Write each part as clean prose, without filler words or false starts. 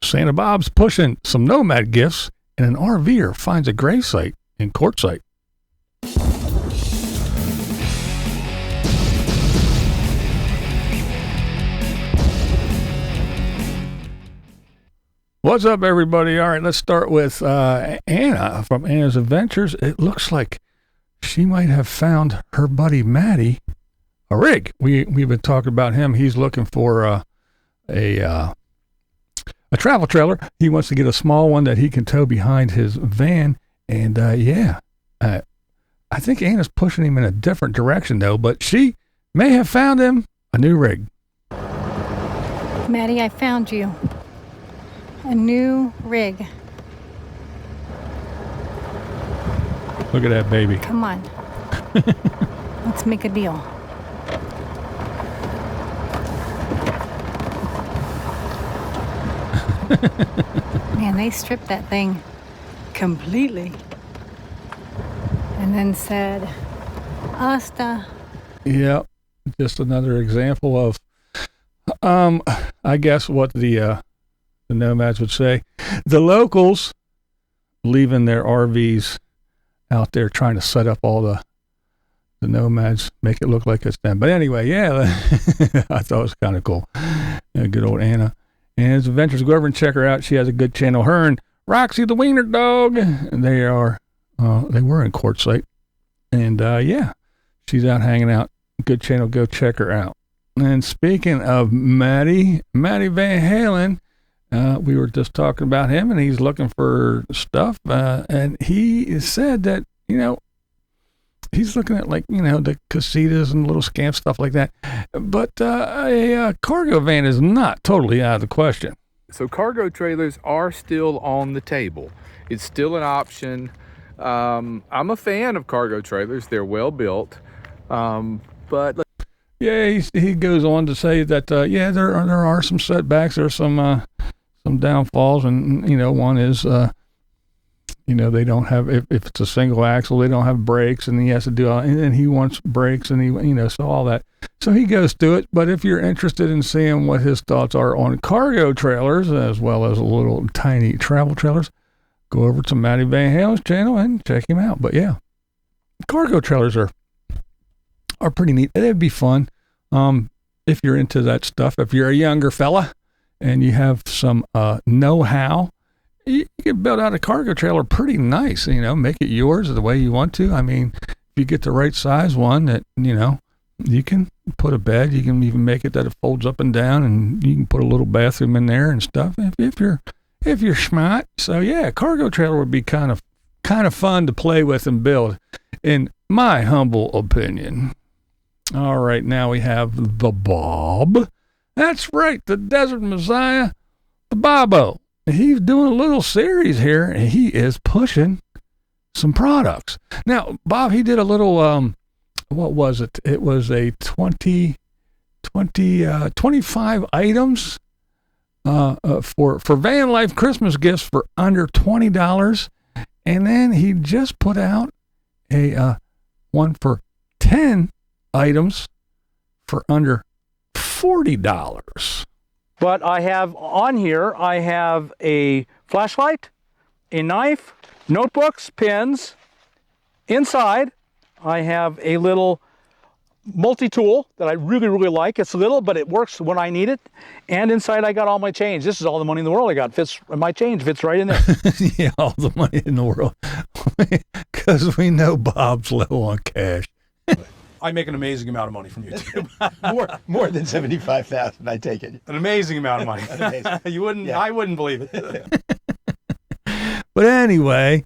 Santa Bob's pushing some nomad gifts, and an RVer finds a gravesite in Quartzsite. What's up, everybody? All right, let's start with Anna from Anna's Adventures. It looks like she might have found her buddy Matty a rig. We've been talking about him. He's looking for a travel trailer. He wants to get a small one that he can tow behind his van. And I think Anna's pushing him in a different direction, though. But she may have found him a new rig. Matty, I found you a new rig. Look at that baby. Come on. Let's make a deal. Man, they stripped that thing completely. And then said, hasta. Yep. Just another example of, I guess what the nomads would say. The locals leaving their RVs out there trying to set up all the nomads, make it look like it's them. But anyway, yeah, I thought it was kind of cool. Yeah, good old Anna. And his adventures, go over and check her out. She has a good channel. Her and Roxy the Wiener Dog. They were in Quartzsite. And yeah, she's out hanging out. Good channel. Go check her out. And speaking of Matty Van Halen, we were just talking about him, and he's looking for stuff. And he said that, he's looking at the casitas and little scam stuff like that. But a cargo van is not totally out of the question. So cargo trailers are still on the table. It's still an option. I'm a fan of cargo trailers. They're well built. But yeah, he goes on to say that there are some setbacks. There's some downfalls, and one is they don't have, if it's a single axle, they don't have brakes, and he has to do and he wants brakes, and he so all that. So he goes through it. But if you're interested in seeing what his thoughts are on cargo trailers as well as little tiny travel trailers, go over to Matty Van Halen's channel and check him out. But yeah, cargo trailers are pretty neat. It'd be fun if you're into that stuff. If you're a younger fella and you have some know-how, you can build out a cargo trailer pretty nice, make it yours the way you want to. I mean, if you get the right size one that, you can put a bed, you can even make it that it folds up and down, and you can put a little bathroom in there and stuff if you're smart. So yeah, cargo trailer would be kind of fun to play with and build, in my humble opinion. All right, now we have the Bob. That's right, the Desert Messiah, the Bobo. He's doing a little series here, and he is pushing some products. Now, Bob, he did a little, what was it? It was a 25 items for van life Christmas gifts for under $20. And then he just put out a one for 10 items for under $40. But I have on here, I have a flashlight, a knife, notebooks, pens. Inside, I have a little multi-tool that I really, really like. It's little, but it works when I need it. And inside, I got all my change. This is all the money in the world I got. My change fits right in there. Yeah, all the money in the world. Because we know Bob's low on cash. I make an amazing amount of money from YouTube. more than 75,000. I take it. An amazing amount of money. You wouldn't. Yeah. I wouldn't believe it. But anyway,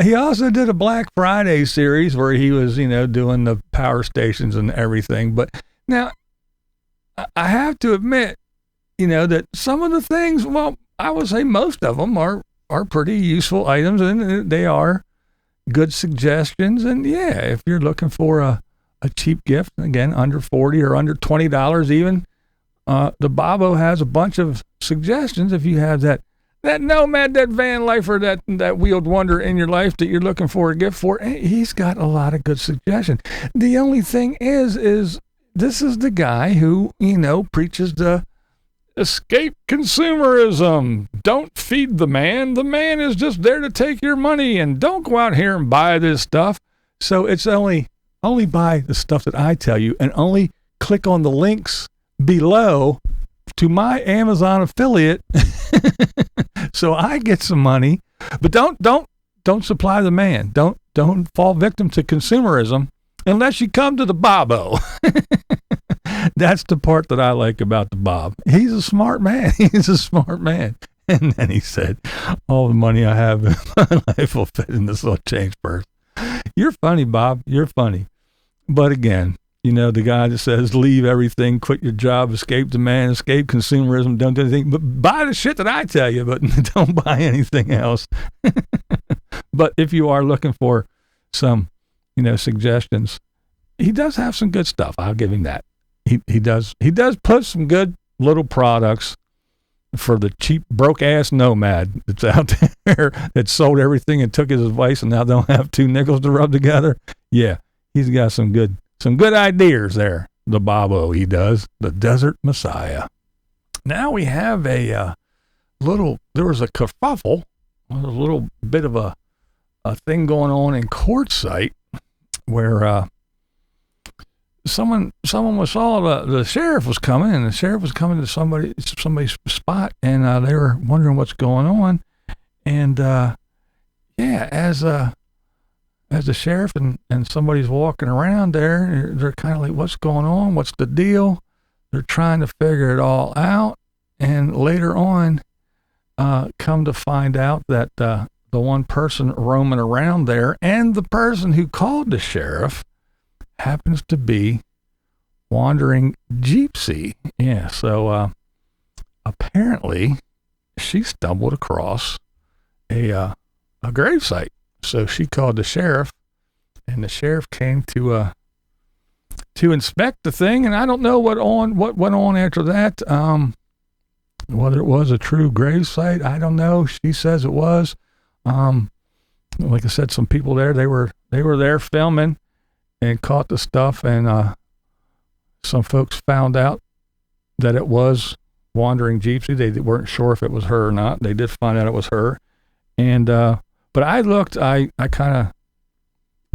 he also did a Black Friday series where he was, doing the power stations and everything. But now, I have to admit, that some of the things, well, I would say most of them are pretty useful items, and they are good suggestions. And yeah, if you're looking for a cheap gift, again, under $40 or under $20 even, the Bobo has a bunch of suggestions. If you have that nomad, that van lifer, that wheeled wonder in your life that you're looking for a gift for, he's got a lot of good suggestions. The only thing is this is the guy who, preaches the Escape consumerism. Don't feed the man. The man is just there to take your money, and don't go out here and buy this stuff. So it's only buy the stuff that I tell you, and only click on the links below to my Amazon affiliate so I get some money. But don't supply the man. Don't fall victim to consumerism unless you come to the Bobo. That's the part that I like about the Bob. He's a smart man. He's a smart man. And then he said, all the money I have in my life will fit in this little change purse. You're funny, Bob. You're funny. But again, you know, the guy that says, leave everything, quit your job, escape demand, escape consumerism, don't do anything, but buy the shit that I tell you, but don't buy anything else. But if you are looking for some, you know, suggestions, he does have some good stuff. I'll give him that. He does put some good little products for the cheap broke ass nomad that's out there that sold everything and took his advice and now don't have two nickels to rub together. Yeah, he's got some good ideas there. The Bobo, he does. The Desert Messiah. Now we have there was a kerfuffle, a little bit of a thing going on in Quartzsite where someone saw the sheriff was coming, and the sheriff was coming to somebody's spot, and they were wondering what's going on. And as the sheriff and somebody's walking around there, they're kind of like, what's going on? What's the deal? They're trying to figure it all out. And later on, come to find out that the one person roaming around there and the person who called the sheriff happens to be wandering Jeepsy. Yeah, so apparently she stumbled across a gravesite. So she called the sheriff, and the sheriff came to inspect the thing. And I don't know what went on after that. Whether it was a true gravesite, I don't know. She says it was. Like I said, some people there, they were there filming and caught the stuff, and some folks found out that it was wandering Jeepsy. They weren't sure if it was her or not. They did find out it was her. And but I looked, I kind of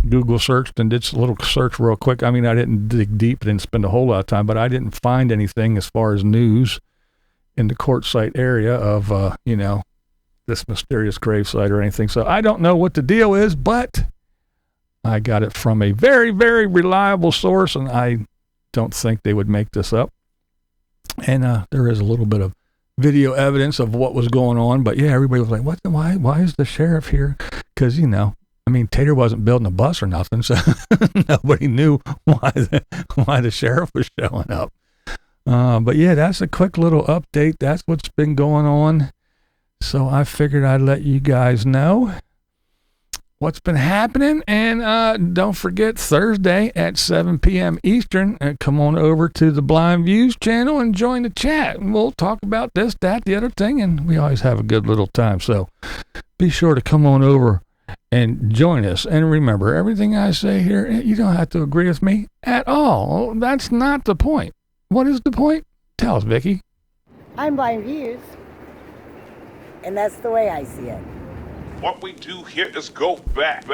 Google searched and did a little search real quick. I mean, I didn't dig deep, didn't spend a whole lot of time, but I didn't find anything as far as news in the Quartzsite area of, you know, this mysterious gravesite or anything. So I don't know what the deal is, but I got it from a very, very reliable source, and I don't think they would make this up. And there is a little bit of video evidence of what was going on, but yeah, everybody was like, why is the sheriff here? Because, you know, I mean, Tater wasn't building a bus or nothing, so nobody knew why the sheriff was showing up. But yeah, that's a quick little update. That's what's been going on. So I figured I'd let you guys know what's been happening. And don't forget, Thursday at 7 p.m. Eastern, come on over to the BlindViews channel and join the chat. And we'll talk about this, that, the other thing, and we always have a good little time. So be sure to come on over and join us. And remember, everything I say here, you don't have to agree with me at all. That's not the point. What is the point? Tell us, Vicky. I'm BlindViews, and that's the way I see it. What we do here is go back.